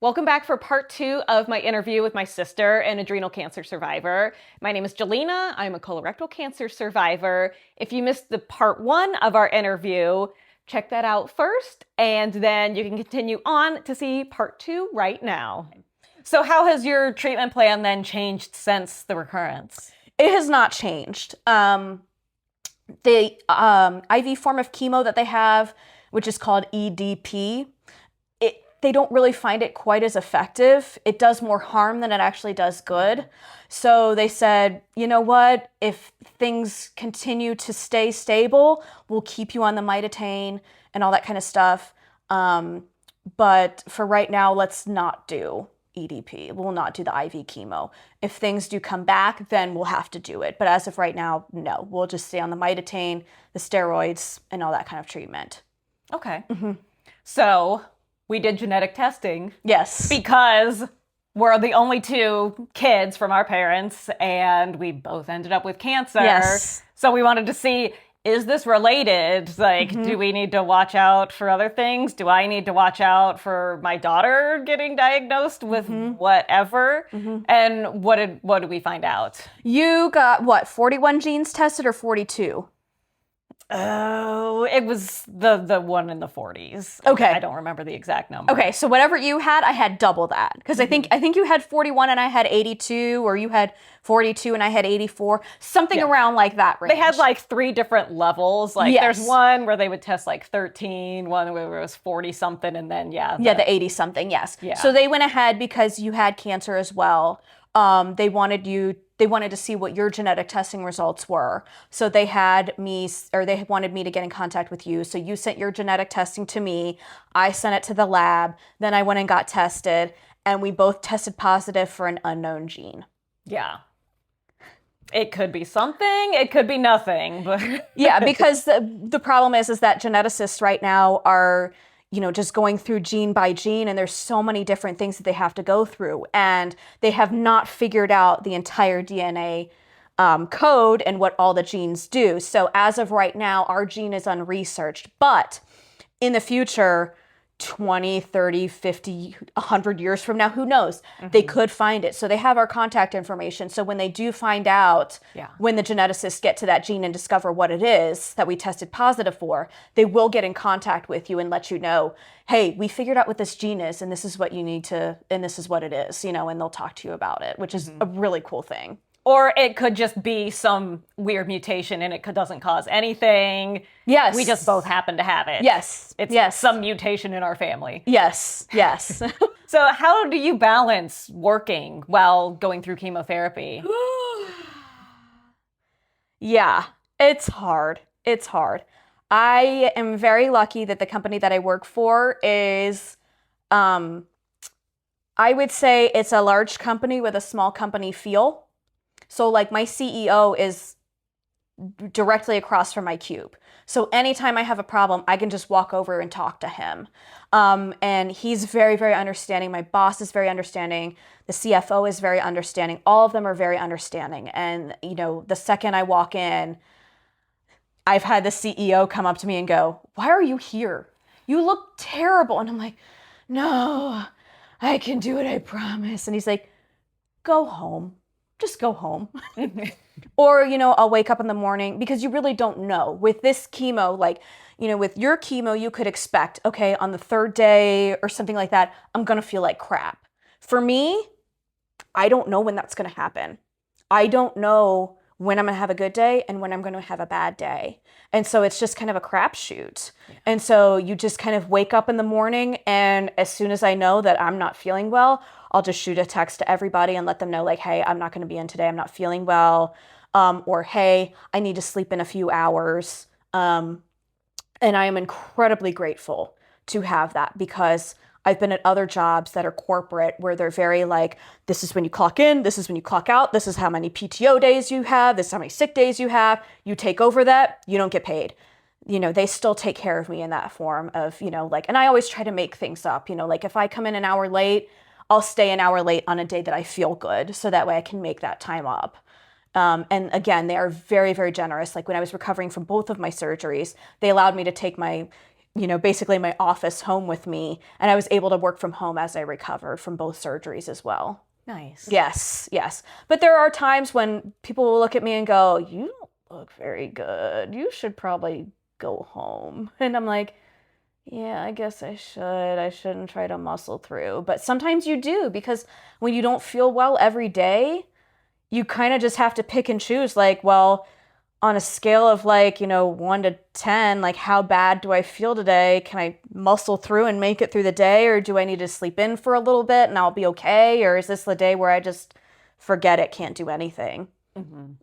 Welcome back for part 2 of my interview with my sister, an adrenal cancer survivor. My name is Jelena. I'm a colorectal cancer survivor. If you missed the part 1 of our interview, check that out first, and then you can continue on to see part 2 right now. So how has your treatment plan then changed since the recurrence? It has not changed. The IV form of chemo that they have, which is called EDP, they don't really find it quite as effective. It does more harm than it actually does good. So they said, you know what, if things continue to stay stable, we'll keep you on the Mitotane and all that kind of stuff. But for right now, let's not do EDP. We'll not do the IV chemo. If things do come back, then we'll have to do it. But as of right now, no. We'll just stay on the Mitotane, the steroids, and all that kind of treatment. Okay. Mm-hmm. So we did genetic testing. Yes. Because we're the only 2 kids from our parents, and we both ended up with cancer. Yes. So we wanted to see, is this related? Like, do we need to watch out for other things? Do I need to watch out for my daughter getting diagnosed with whatever? And what did we find out? You got, what, 41 genes tested or 42? Oh, it was the one in the 40s. Okay. I don't remember the exact number. Okay, so whatever you had, I had double that. Because I think you had 41 and I had 82, or you had 42 and I had 84. Something around like that range. They had like 3 different levels. Like Yes. there's one where they would test like 13, one where it was 40 something, and then the 80 something, yes. Yeah. So they went ahead because you had cancer as well. They wanted to see what your genetic testing results were. So they wanted me to get in contact with you. So you sent your genetic testing to me. I sent it to the lab. Then I went and got tested, and we both tested positive for an unknown gene. Yeah. It could be something, it could be nothing, but yeah, because the problem is that geneticists right now are, just going through gene by gene, and there's so many different things that they have to go through, and they have not figured out the entire DNA code and what all the genes do. So as of right now, our gene is unresearched, but in the future, 20, 30, 50, 100 years from now, who knows? They could find it. So they have our contact information. So when they do find out, when the geneticists get to that gene and discover what it is that we tested positive for, they will get in contact with you and let you know, hey, we figured out what this gene is, and this is what you need to, and this is what it is, and they'll talk to you about it, which is a really cool thing. Or it could just be some weird mutation and it doesn't cause anything. Yes. We just both happen to have it. Yes. It's some mutation in our family. Yes. Yes. So how do you balance working while going through chemotherapy? Yeah, it's hard. It's hard. I am very lucky that the company that I work for is, I would say it's a large company with a small company feel. So like my CEO is directly across from my cube. So anytime I have a problem, I can just walk over and talk to him. And he's very, very understanding. My boss is very understanding. The CFO is very understanding. All of them are very understanding. And, the second I walk in, I've had the CEO come up to me and go, "Why are you here? You look terrible." And I'm like, "No, I can do it, I promise." And he's like, "Go home. Just go home." Or, I'll wake up in the morning, because you really don't know. With this chemo, with your chemo, you could expect, okay, on the 3rd day or something like that, I'm going to feel like crap. For me, I don't know when that's going to happen. I don't know when I'm going to have a good day and when I'm going to have a bad day. And so it's just kind of a crapshoot. Yeah. And so you just kind of wake up in the morning, and as soon as I know that I'm not feeling well, I'll just shoot a text to everybody and let them know, like, hey, I'm not going to be in today. I'm not feeling well. Or, hey, I need to sleep in a few hours. And I am incredibly grateful to have that, because I've been at other jobs that are corporate where they're very like, this is when you clock in, this is when you clock out, this is how many PTO days you have, this is how many sick days you have. You take over that, you don't get paid. They still take care of me in that form of, and I always try to make things up, like if I come in an hour late, I'll stay an hour late on a day that I feel good, so that way I can make that time up. And again, they are very, very generous. Like when I was recovering from both of my surgeries, they allowed me to take my basically my office home with me. And I was able to work from home as I recovered from both surgeries as well. Nice. Yes, yes. But there are times when people will look at me and go, you don't look very good. You should probably go home. And I'm like, yeah, I guess I should. I shouldn't try to muscle through. But sometimes you do, because when you don't feel well every day, you kind of just have to pick and choose. Like, well, on a scale of 1 to 10, like, how bad do I feel today? Can I muscle through and make it through the day? Or do I need to sleep in for a little bit and I'll be okay? Or is this the day where I just forget it, can't do anything?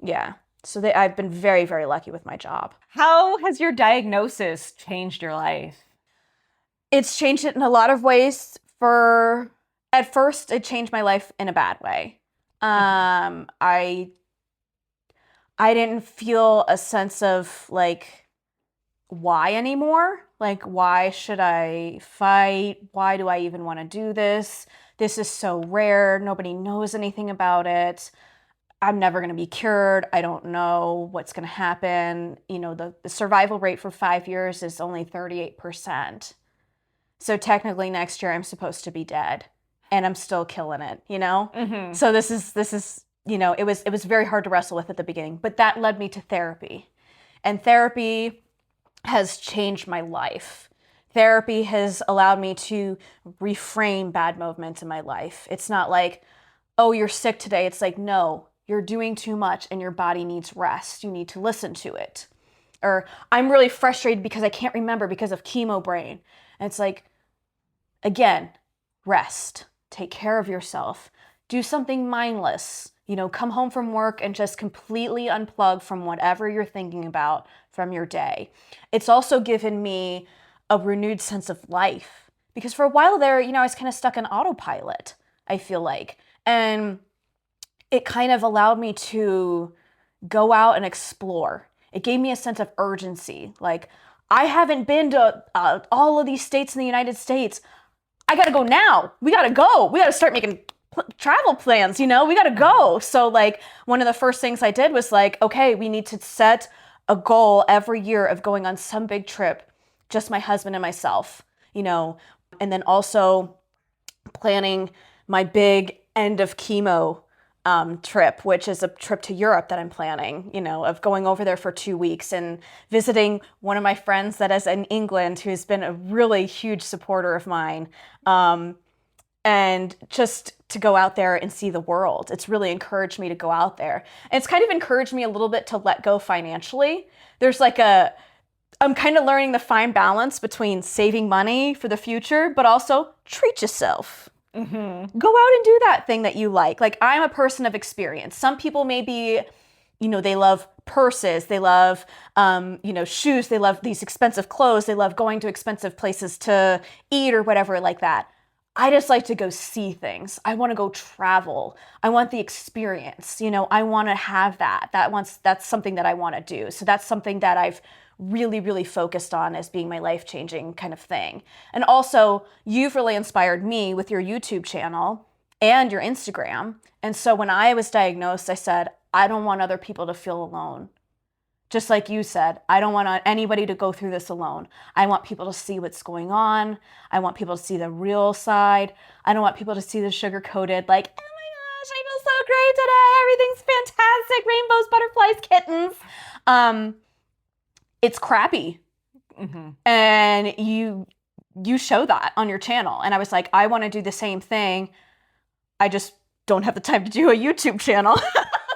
Yeah. So I've been very, very lucky with my job. How has your diagnosis changed your life? It's changed it in a lot of ways. At first, it changed my life in a bad way. I didn't feel a sense of why anymore. Like, why should I fight? Why do I even want to do this? This is so rare. Nobody knows anything about it. I'm never going to be cured. I don't know what's going to happen. The survival rate for 5 years is only 38%. So technically next year I'm supposed to be dead, and I'm still killing it, So this is it was very hard to wrestle with at the beginning, but that led me to therapy. And therapy has changed my life. Therapy has allowed me to reframe bad moments in my life. It's not like, oh, you're sick today. It's like, no, you're doing too much and your body needs rest. You need to listen to it. Or I'm really frustrated because I can't remember because of chemo brain. And it's like, again, rest. Take care of yourself. Do something mindless. Come home from work and just completely unplug from whatever you're thinking about from your day. It's also given me a renewed sense of life, because for a while there, I was kind of stuck in autopilot, I feel like. And it kind of allowed me to go out and explore. It gave me a sense of urgency. Like, I haven't been to all of these states in the United States. I got to go now. We got to go. We got to start making travel plans, we got to go. So one of the first things I did was okay, we need to set a goal every year of going on some big trip, just my husband and myself, and then also planning my big end of chemo trip, which is a trip to Europe that I'm planning, of going over there for 2 weeks and visiting one of my friends that is in England, who's been a really huge supporter of mine. And just to go out there and see the world. It's really encouraged me to go out there. And it's kind of encouraged me a little bit to let go financially. There's I'm kind of learning the fine balance between saving money for the future, but also treat yourself. Go out and do that thing that you like. I'm a person of experience. Some people may be, they love purses, they love, shoes, they love these expensive clothes, they love going to expensive places to eat or whatever like that. I just like to go see things. I want to go travel. I want the experience. I want to have that. That's something that I want to do. So that's something that I've really, really focused on as being my life-changing kind of thing. And also, you've really inspired me with your YouTube channel and your Instagram. And so when I was diagnosed, I said, I don't want other people to feel alone. Just like you said, I don't want anybody to go through this alone. I want people to see what's going on. I want people to see the real side. I don't want people to see the sugar-coated, oh my gosh, I feel so great today. Everything's fantastic. Rainbows, butterflies, kittens. It's crappy. And you show that on your channel. And I was like, I want to do the same thing. I just don't have the time to do a YouTube channel.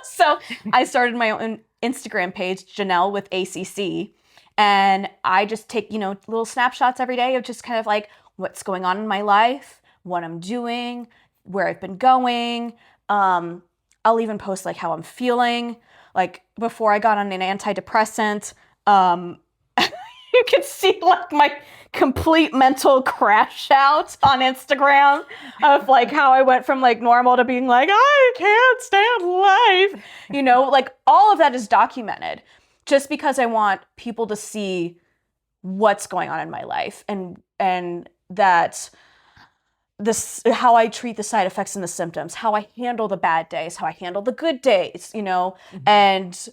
So I started my own Instagram page, Janelle with ACC. And I just take, little snapshots every day of just kind of what's going on in my life, what I'm doing, where I've been going. I'll even post how I'm feeling. Before I got on an antidepressant, you can see my complete mental crash out on Instagram of how I went from normal to being I can't stand life. All of that is documented just because I want people to see what's going on in my life and that this, how I treat the side effects and the symptoms, how I handle the bad days, how I handle the good days, and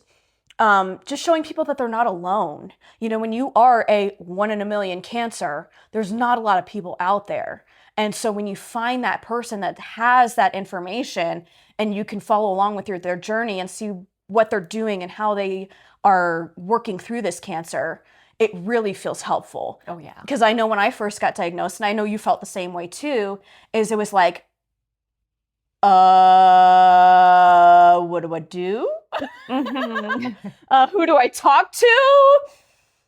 just showing people that they're not alone. When you are a 1 in a million cancer, there's not a lot of people out there. And so when you find that person that has that information and you can follow along with their journey and see what they're doing and how they are working through this cancer, it really feels helpful. Oh, yeah. Because I know when I first got diagnosed, and I know you felt the same way too, is it was like, what do I do? Who do I talk to?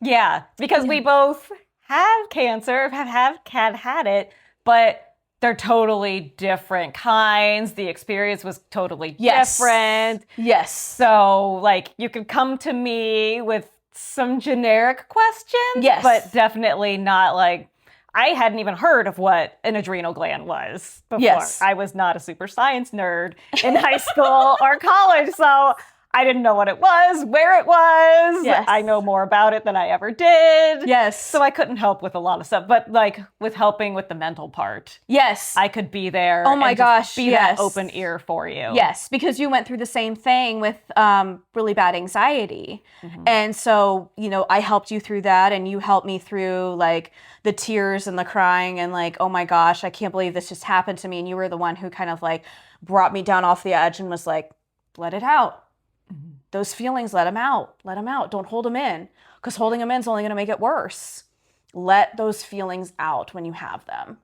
Yeah, because we both have cancer, have had it, but they're totally different kinds. The experience was totally different. Yes. So, like, you could come to me with some generic questions, Yes. but definitely not like, I hadn't even heard of what an adrenal gland was before. Yes. I was not a super science nerd in high school or college, so I didn't know what it was, where it was. Yes. I know more about it than I ever did. Yes. So I couldn't help with a lot of stuff, but like with helping with the mental part, Yes. I could be there. Oh my and just gosh, be yes. that open ear for you. Yes, because you went through the same thing with really bad anxiety. And so, I helped you through that, and you helped me through like the tears and the crying and like, oh my gosh, I can't believe this just happened to me. And you were the one who kind of like brought me down off the edge and was like, let it out. Those feelings, let them out. Let them out. Don't hold them in, because holding them in is only going to make it worse. Let those feelings out when you have them.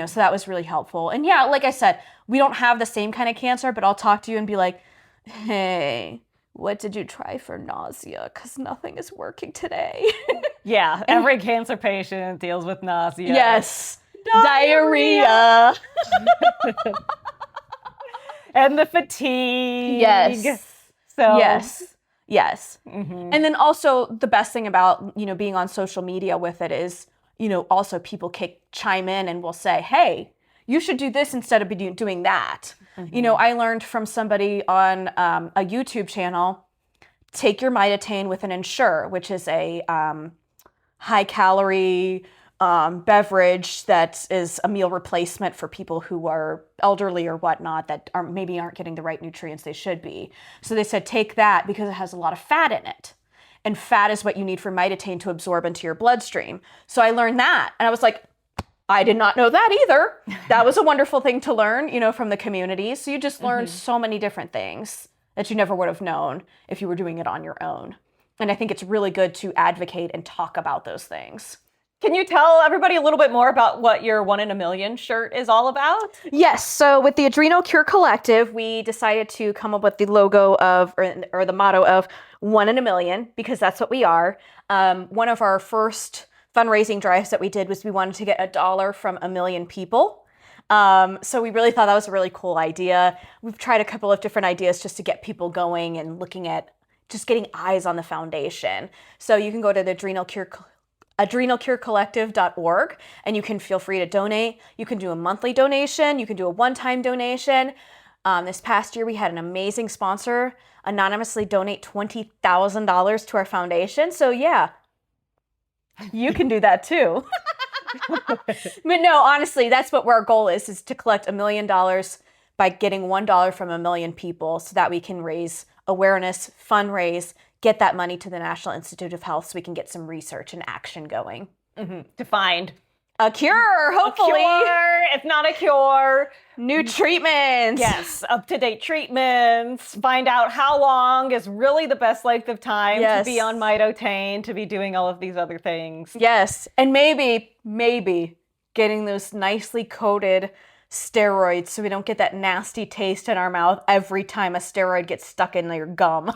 So that was really helpful. And yeah, like I said, we don't have the same kind of cancer, but I'll talk to you and be like, hey, what did you try for nausea? Because nothing is working today. Yeah, every cancer patient deals with nausea. Yes. Diarrhea. And the fatigue. Yes. So Yes. And then also the best thing about, being on social media with it is, also people chime in and will say, hey, you should do this instead of doing that. I learned from somebody on a YouTube channel, take your Mitotane with an Ensure, which is a high calorie beverage that is a meal replacement for people who are elderly or whatnot that maybe aren't getting the right nutrients they should be. So they said, take that because it has a lot of fat in it. And fat is what you need for Mitotane to absorb into your bloodstream. So I learned that. And I was like, I did not know that either. That was a wonderful thing to learn, from the community. So you just learn so many different things that you never would have known if you were doing it on your own. And I think it's really good to advocate and talk about those things. Can you tell everybody a little bit more about what your 1 in a million shirt is all about? Yes. So with the Adrenal Cure Collective, we decided to come up with the logo of, or the motto of 1 in a million, because that's what we are. One of our first fundraising drives that we did was we wanted to get $1 from 1 million people. So we really thought that was a really cool idea. We've tried a couple of different ideas just to get people going and looking at just getting eyes on the foundation. So you can go to the adrenalcurecollective.org, and you can feel free to donate. You can do a monthly donation. You can do a one-time donation. This past year, we had an amazing sponsor anonymously donate $20,000 to our foundation. So yeah, you can do that too. But no, honestly, that's what our goal is to collect $1 million by getting $1 from 1 million people so that we can raise awareness, fundraise, get that money to the National Institute of Health so we can get some research and action going. To find a cure, hopefully. A cure, if not a cure. New treatments. Yes, up-to-date treatments. Find out how long is really the best length of time to be on Mitotane, to be doing all of these other things. Yes, and maybe getting those nicely coated steroids so we don't get that nasty taste in our mouth every time a steroid gets stuck in your gum.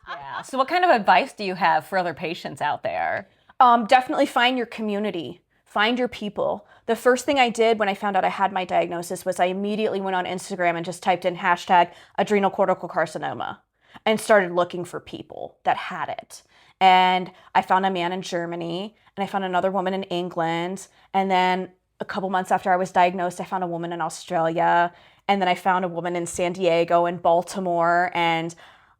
Yeah. So what kind of advice do you have for other patients out there? Definitely find your community. Find your people. The first thing I did when I found out I had my diagnosis was I immediately went on Instagram and just typed in hashtag adrenal cortical carcinoma and started looking for people that had it. And I found a man in Germany, and I found another woman in England. And then a couple months after I was diagnosed, I found a woman in Australia. And then I found a woman in San Diego and Baltimore. And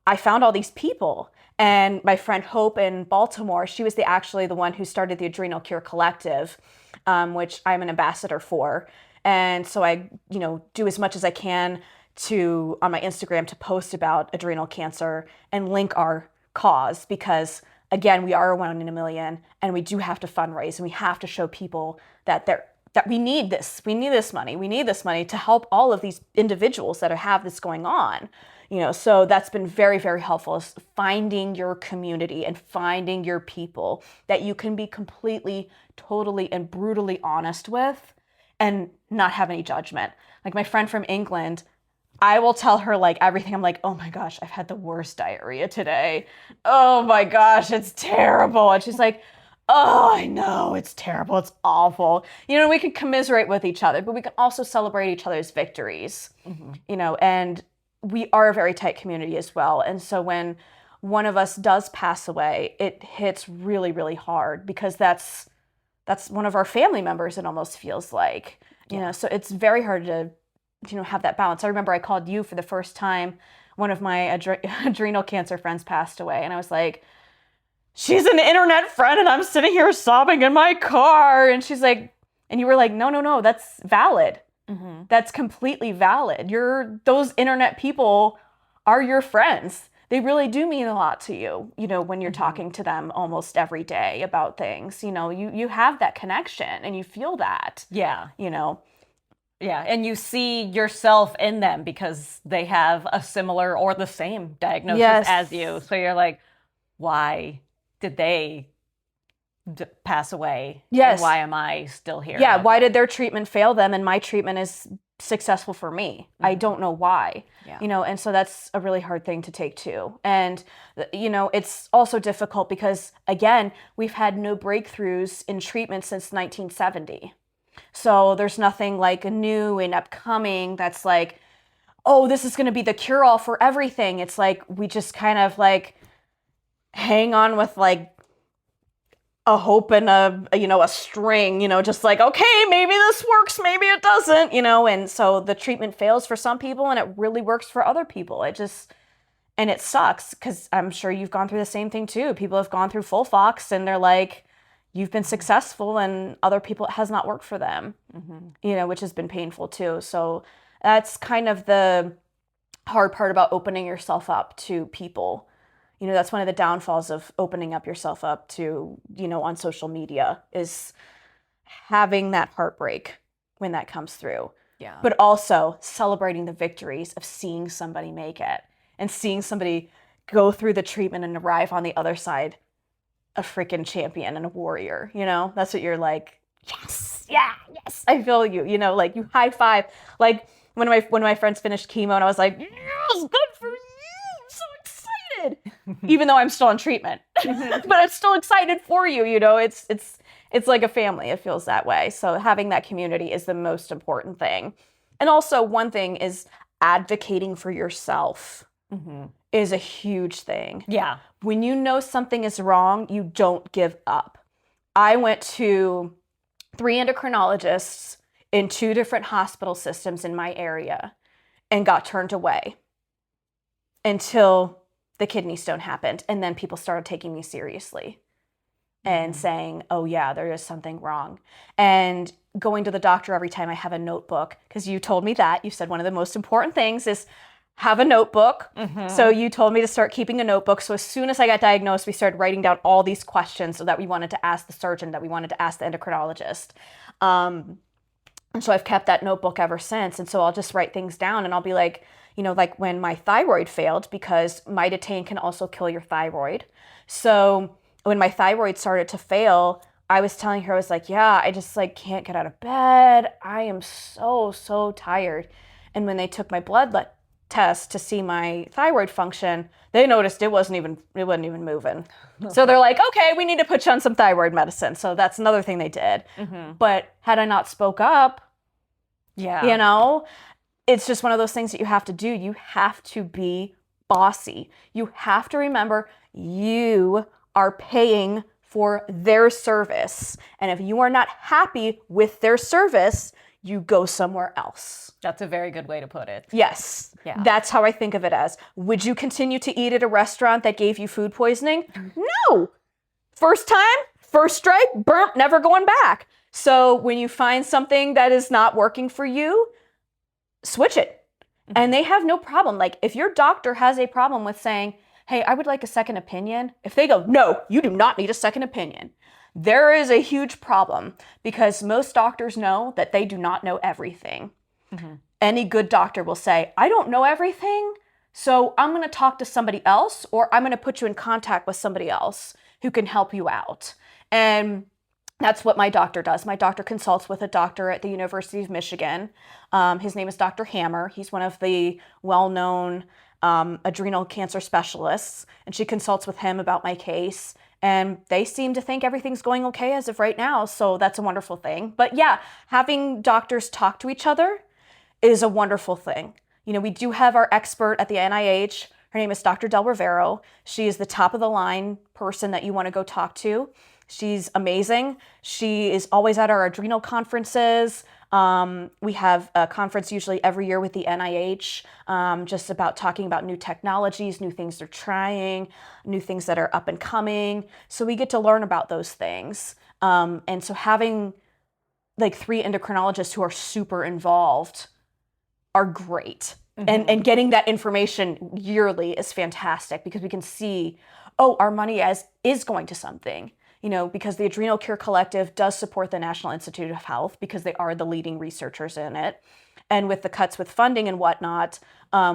I found all these people. And my friend Hope in Baltimore, she was actually the one who started the Adrenal Cure Collective, which I'm an ambassador for. And so I, do as much as I can on my Instagram to post about adrenal cancer and link our cause, because again, we are 1 in a million, and we do have to fundraise, and we have to show people that we need this. We need this money. We need this money to help all of these individuals that have this going on. So that's been very, very helpful, is finding your community and finding your people that you can be completely, totally, and brutally honest with and not have any judgment. Like my friend from England, I will tell her like everything. I'm like, oh my gosh, I've had the worst diarrhea today. Oh my gosh, it's terrible. And she's like, oh, I know, it's terrible. It's awful. We can commiserate with each other, but we can also celebrate each other's victories, and we are a very tight community as well. And so when one of us does pass away, it hits really, really hard, because that's one of our family members, it almost feels like, so it's very hard to, have that balance. I remember I called you for the first time. One of my adrenal cancer friends passed away, and I was like, she's an internet friend, and I'm sitting here sobbing in my car. And she's like, and you were like, no, that's valid. Mm-hmm. That's completely valid. Those internet people are your friends. They really do mean a lot to you, when you're talking to them almost every day about things. You have that connection and you feel that. Yeah. Yeah, and you see yourself in them because they have a similar or the same diagnosis as you. So you're like, why did they pass away? Yes. And why am I still here? Yeah, why did their treatment fail them and my treatment is successful for me? Mm-hmm. I don't know why. Yeah. And so that's a really hard thing to take too. And, it's also difficult because, again, we've had no breakthroughs in treatment since 1970. So there's nothing like new and upcoming that's like, oh, this is going to be the cure-all for everything. It's like we just kind of like hang on with like a hope and a string, just like, okay, maybe this works, maybe it doesn't, and so the treatment fails for some people and it really works for other people. And it sucks, because I'm sure you've gone through the same thing too. People have gone through FOLFOX and they're like, you've been successful, and other people, it has not worked for them, which has been painful too. So that's kind of the hard part about opening yourself up to people. That's one of the downfalls of opening up yourself up to, on social media, is having that heartbreak when that comes through. Yeah. But also celebrating the victories of seeing somebody make it and seeing somebody go through the treatment and arrive on the other side a freaking champion and a warrior. That's what you're like, yes, yeah, yes, I feel you, like you high five. Like when my friends finished chemo and I was like, yes, good for you. I'm so excited. Even though I'm still on treatment, but I'm still excited for you. It's like a family. It feels that way. So having that community is the most important thing. And also one thing is advocating for yourself. Mm-hmm. Is a huge thing. Yeah. When you know something is wrong, you don't give up. I went to 3 endocrinologists in 2 different hospital systems in my area and got turned away until the kidney stone happened. And then people started taking me seriously and saying, oh yeah, there is something wrong. And going to the doctor every time I have a notebook, because you told me that. You said one of the most important things is have a notebook. Mm-hmm. So you told me to start keeping a notebook. So as soon as I got diagnosed, we started writing down all these questions that we wanted to ask the surgeon, that we wanted to ask the endocrinologist. And so I've kept that notebook ever since. And so I'll just write things down and I'll be like, like when my thyroid failed, because Mitotane can also kill your thyroid. So when my thyroid started to fail, I was telling her, I was like, yeah, I just like can't get out of bed. I am so tired. And when they took my blood test to see my thyroid function, they noticed it wasn't even moving. So they're like, okay, we need to put you on some thyroid medicine. So that's another thing they did. Mm-hmm. But had I not spoke up, it's just one of those things that you have to do. You have to be bossy. You have to remember you are paying for their service. And if you are not happy with their service, you go somewhere else. That's a very good way to put it. Yes. Yeah. That's how I think of it as. Would you continue to eat at a restaurant that gave you food poisoning? No. First time, first strike, burnt, never going back. So when you find something that is not working for you, switch it. And they have no problem. Like, if your doctor has a problem with saying, hey, I would like a second opinion, if they go, no, you do not need a second opinion, there is a huge problem, because most doctors know that they do not know everything. Any good doctor will say, I don't know everything, so I'm going to talk to somebody else, or I'm going to put you in contact with somebody else who can help you out. And that's what my doctor does. My doctor consults with a doctor at the University of Michigan. His name is Dr. Hammer. He's one of the well-known adrenal cancer specialists, and she consults with him about my case. And they seem to think everything's going okay as of right now, so that's a wonderful thing. But yeah, having doctors talk to each other is a wonderful thing. You know, we do have our expert at the NIH. Her name is Dr. Del Rivero. She is the top of the line person that you want to go talk to. She's amazing. She is always at our adrenal conferences. We have a conference usually every year with the NIH, just about talking about new technologies, new things they're trying, new things that are up and coming. So we get to learn about those things. And so having like 3 endocrinologists who are super involved are great. And getting that information yearly is fantastic, because we can see, oh, our money is going to something. You know, because the Adrenal Cure Collective does support the National Institute of Health, because they are the leading researchers in it. And with the cuts with funding and whatnot,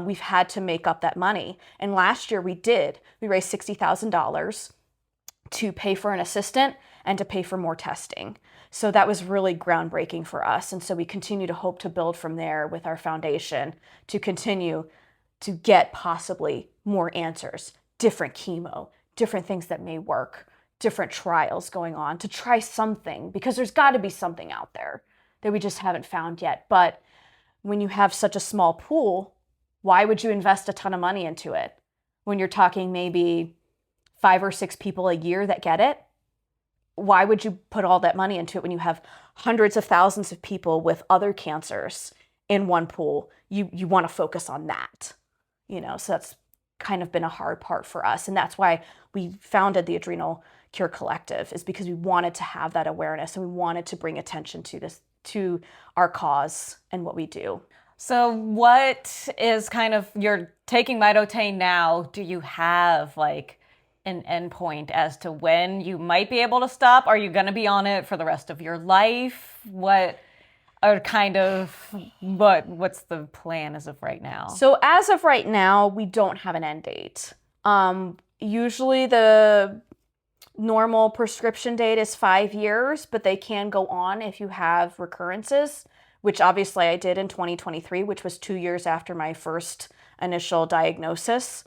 we've had to make up that money. And last year we raised $60,000 to pay for an assistant and to pay for more testing. So that was really groundbreaking for us. And so we continue to hope to build from there with our foundation to continue to get possibly more answers, different chemo, different things that may work, different trials going on to try something, because there's got to be something out there that we just haven't found yet. But when you have such a small pool, why would you invest a ton of money into it when you're talking maybe 5 or 6 people a year that get it? Why would you put all that money into it when you have hundreds of thousands of people with other cancers in one pool? You want to focus on that, you know. So that's kind of been a hard part for us, and that's why we founded the Adrenal Cure Collective, is because we wanted to have that awareness, and we wanted to bring attention to this, to our cause and what we do. So what is kind of, you're taking Mitotane now, do you have like an endpoint as to when you might be able to stop? Are you going to be on it for the rest of your life? What are kind of, what's the plan as of right now? So as of right now, we don't have an end date. Usually the normal prescription date is 5 years, but they can go on if you have recurrences, which obviously I did in 2023, which was 2 years after my first initial diagnosis.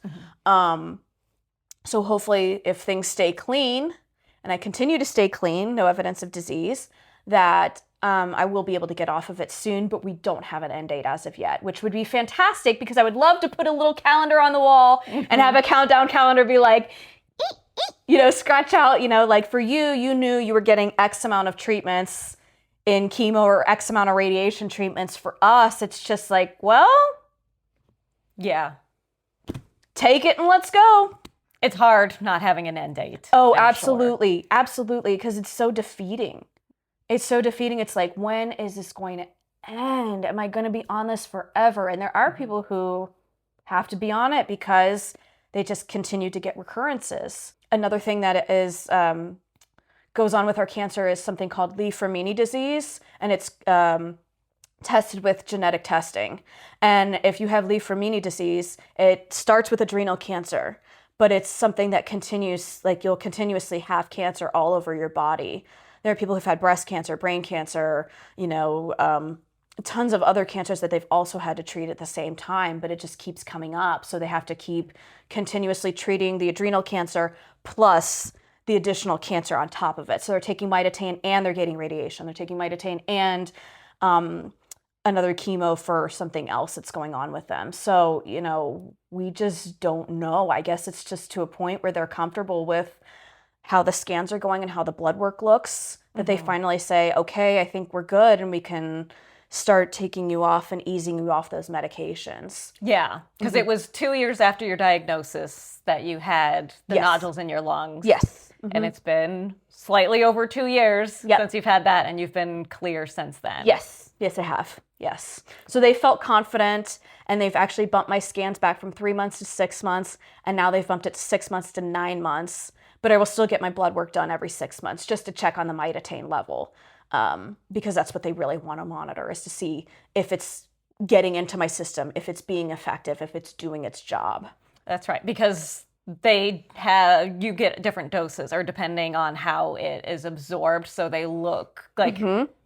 So hopefully if things stay clean, and I continue to stay clean, no evidence of disease, that I will be able to get off of it soon, but we don't have an end date as of yet, which would be fantastic, because I would love to put a little calendar on the wall and have a countdown calendar be like, you know, scratch out, you know, like for you, you knew you were getting X amount of treatments in chemo or X amount of radiation treatments. For us, it's just like, well, yeah, take it and let's go. It's hard not having an end date. Oh, absolutely. Sure. Absolutely. Because it's so defeating. It's so defeating. It's like, when is this going to end? Am I going to be on this forever? And there are people who have to be on it because they just continue to get recurrences. Another thing that is goes on with our cancer is something called Li-Fraumeni disease, and it's tested with genetic testing. And if you have Li-Fraumeni disease, it starts with adrenal cancer, but it's something that continues, like you'll continuously have cancer all over your body. There are people who've had breast cancer, brain cancer, you know, tons of other cancers that they've also had to treat at the same time, but it just keeps coming up. So they have to keep continuously treating the adrenal cancer plus the additional cancer on top of it. So they're taking Mitotane and they're getting radiation. They're taking Mitotane and another chemo for something else that's going on with them. So, you know, we just don't know. I guess it's just to a point where they're comfortable with how the scans are going and how the blood work looks, that they finally say, okay, I think we're good and we can start taking you off and easing you off those medications. Yeah, because it was 2 years after your diagnosis that you had the nodules in your lungs. Yes. And it's been slightly over 2 years since you've had that, and you've been clear since then. Yes. Yes, I have. Yes. So they felt confident, and they've actually bumped my scans back from 3 months to 6 months, and now they've bumped it to 6 months to 9 months. But I will still get my blood work done every 6 months just to check on the mitotane level, because that's what they really want to monitor, is to see if it's getting into my system, if it's being effective, if it's doing its job. That's right, because you get different doses, or depending on how it is absorbed, so they look like,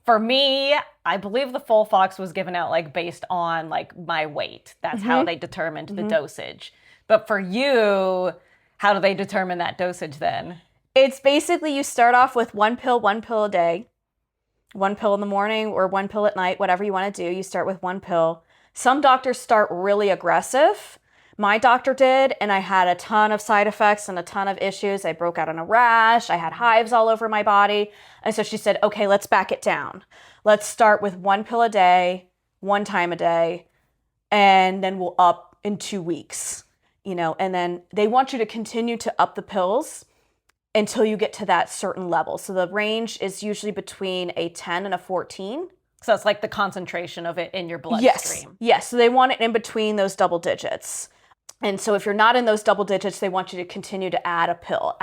for me, I believe the FolFox was given out like based on like my weight. That's how they determined the dosage. But for you, how do they determine that dosage then? It's basically, you start off with one pill a day, one pill in the morning or one pill at night, whatever you want to do. You start with one pill. Some doctors start really aggressive. My doctor did, and I had a ton of side effects and a ton of issues. I broke out in a rash. I had hives all over my body. And so she said, okay, let's back it down. Let's start with one pill a day, one time a day, and then we'll up in 2 weeks, and then they want you to continue to up the pills until you get to that certain level. So the range is usually between a 10 and a 14. So it's like the concentration of it in your bloodstream. Yes. So they want it in between those double digits. And so if you're not in those double digits, they want you to continue to add a pill.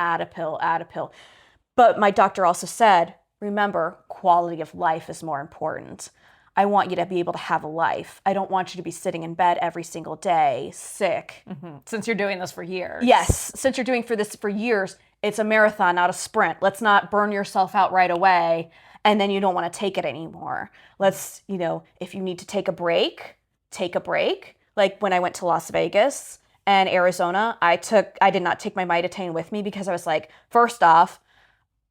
But my doctor also said, remember, quality of life is more important. I want you to be able to have a life. I don't want you to be sitting in bed every single day, sick. Since you're doing this for years. Yes, since you're doing this for years, it's a marathon, not a sprint. Let's not burn yourself out right away, and then you don't want to take it anymore. Let's, if you need to take a break, take a break. Like when I went to Las Vegas and Arizona, I did not take my mitotane with me because I was like, first off,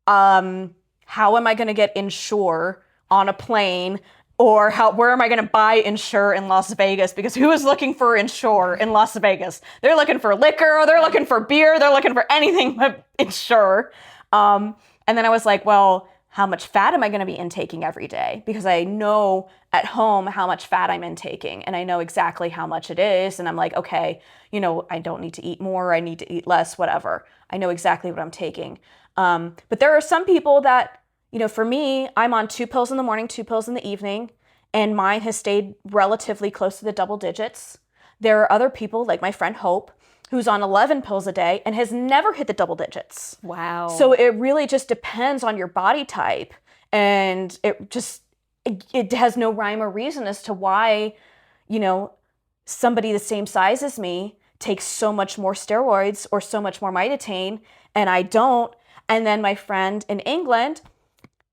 how am I going to get Ensure on a plane? Or where am I going to buy Ensure in Las Vegas? Because who is looking for Ensure in Las Vegas? They're looking for liquor, they're looking for beer, they're looking for anything but Ensure. And then I was like, well, how much fat am I going to be intaking every day? Because I know at home how much fat I'm intaking, and I know exactly how much it is. And I'm like, okay, I don't need to eat more, I need to eat less, whatever. I know exactly what I'm taking. But there are some people that, for me, I'm on 2 pills in the morning, 2 pills in the evening, and mine has stayed relatively close to the double digits. There are other people, like my friend Hope, who's on 11 pills a day and has never hit the double digits. Wow. So it really just depends on your body type, and it has no rhyme or reason as to why, somebody the same size as me takes so much more steroids or so much more mitotane, and I don't. And then my friend in England,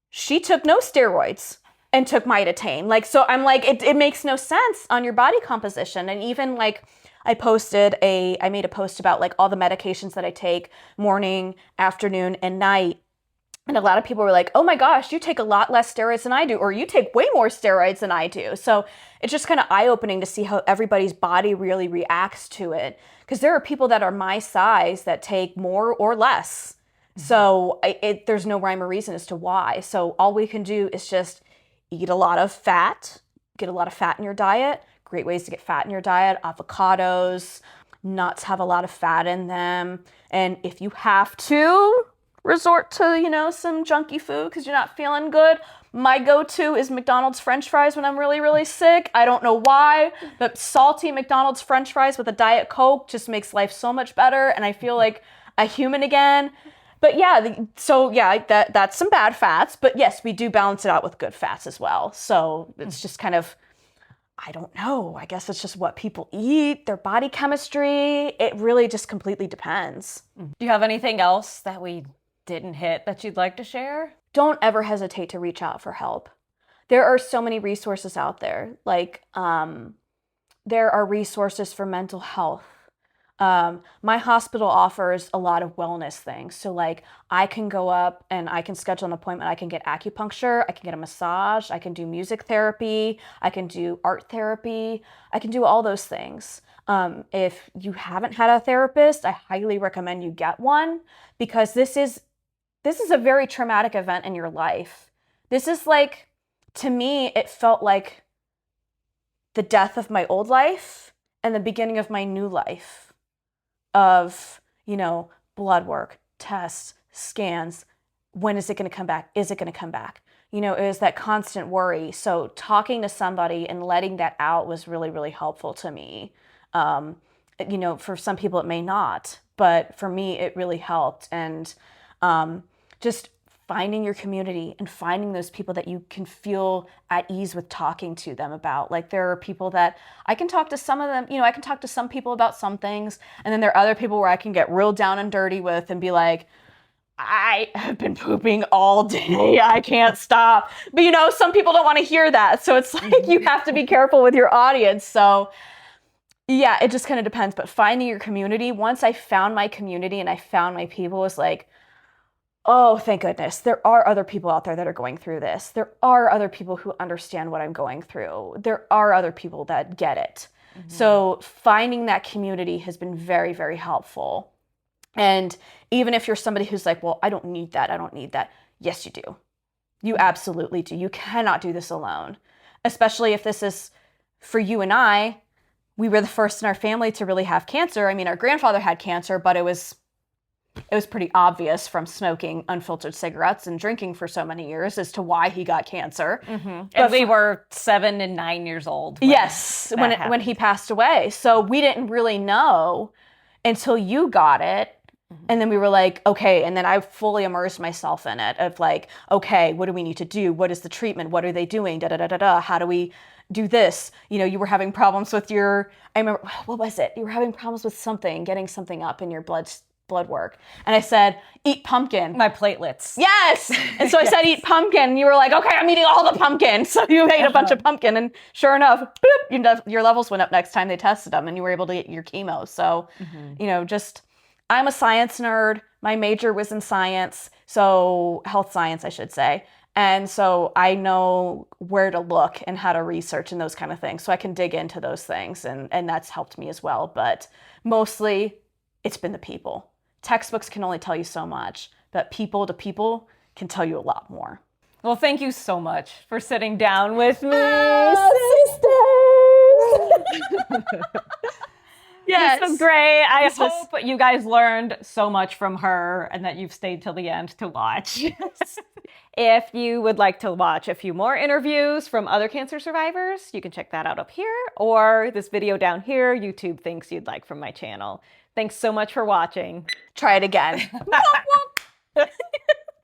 she took no steroids and took mitotane. So I'm like, it makes no sense on your body composition. And even like I made a post about like all the medications that I take morning, afternoon, and night. And a lot of people were like, oh my gosh, you take a lot less steroids than I do, or you take way more steroids than I do. So it's just kind of eye-opening to see how everybody's body really reacts to it. Because there are people that are my size that take more or less. So there's no rhyme or reason as to why. So all we can do is just eat a lot of fat, get a lot of fat in your diet. Great ways to get fat in your diet: avocados, nuts have a lot of fat in them. And if you have to resort to, some junky food because you're not feeling good, my go-to is McDonald's French fries when I'm really, really sick. I don't know why, but salty McDonald's French fries with a Diet Coke just makes life so much better, and I feel like a human again. But that's some bad fats. But yes, we do balance it out with good fats as well. So it's just kind of, I don't know. I guess it's just what people eat, their body chemistry. It really just completely depends. Do you have anything else that we didn't hit that you'd like to share? Don't ever hesitate to reach out for help. There are so many resources out there. Like, there are resources for mental health. My hospital offers a lot of wellness things. So like I can go up and I can schedule an appointment. I can get acupuncture, I can get a massage, I can do music therapy, I can do art therapy, I can do all those things. If you haven't had a therapist, I highly recommend you get one, because this is a very traumatic event in your life. This is like, to me, it felt like the death of my old life and the beginning of my new life. Of, blood work, tests, scans. When is it going to come back? Is it going to come back? you know, it was that constant worry. So talking to somebody and letting that out was really, really helpful to me. You know, for some people it may not, but for me it really helped. And just finding your community and finding those people that you can feel at ease with talking to them about. Like, there are people that I can talk to, some of them, you know, I can talk to some people about some things, and then there are other people where I can get real down and dirty with and be like, I have been pooping all day, I can't stop. But you know, some people don't want to hear that. So it's like, you have to be careful with your audience. So yeah, it just kind of depends. But finding your community, once I found my community and I found my people, was like, oh, thank goodness. There are other people out there that are going through this. There are other people who understand what I'm going through. There are other people that get it. So finding that community has been very, very helpful. And even if you're somebody who's like, well, I don't need that, I don't need that. Yes, you do. You absolutely do. You cannot do this alone. Especially if this is for you and I. We were the first in our family to really have cancer. I mean, our grandfather had cancer, but it was pretty obvious from smoking unfiltered cigarettes and drinking for so many years as to why he got cancer. And we were 7 and 9 years old. When he passed away. So we didn't really know until you got it. And then we were like, okay. And then I fully immersed myself in it of like, okay, what do we need to do? What is the treatment? What are they doing? How do we do this? You know, you were having problems with I remember, what was it? You were having problems with something, getting something up in your blood work. And I said, eat pumpkin. My platelets. Yes. And so I said, eat pumpkin. And you were like, okay, I'm eating all the pumpkin. So you ate a bunch of pumpkin. And sure enough, boop, your levels went up next time they tested them and you were able to get your chemo. So, you know, I'm a science nerd. My major was in science. So health science, I should say. And so I know where to look and how to research and those kind of things. So I can dig into those things. And that's helped me as well. But mostly it's been the people. Textbooks can only tell you so much, but people to people can tell you a lot more. Well, thank you so much for sitting down with me, sisters. Yes. This was great. I hope you guys learned so much from her and that you've stayed till the end to watch. If you would like to watch a few more interviews from other cancer survivors, you can check that out up here, or this video down here, YouTube thinks you'd like from my channel. Thanks so much for watching. Try it again.